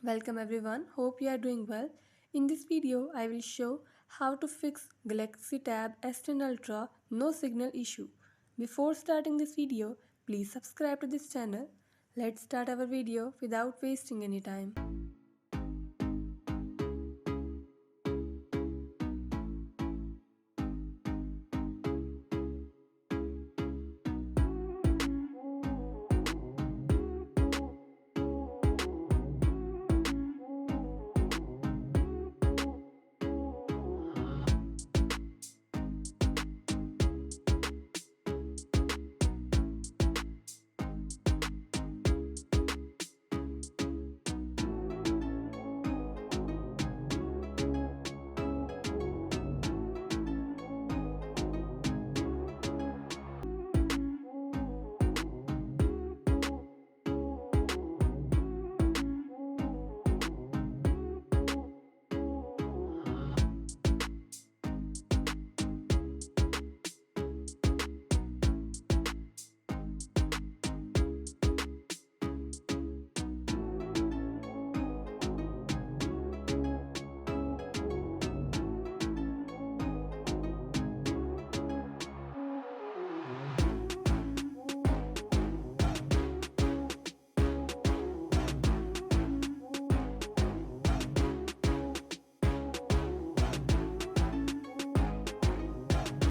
Welcome everyone, hope you are doing well. In this video, I will show how to fix Galaxy Tab S10 Ultra no signal issue. Before starting this video, please subscribe to this channel. Let's start our video without wasting any time.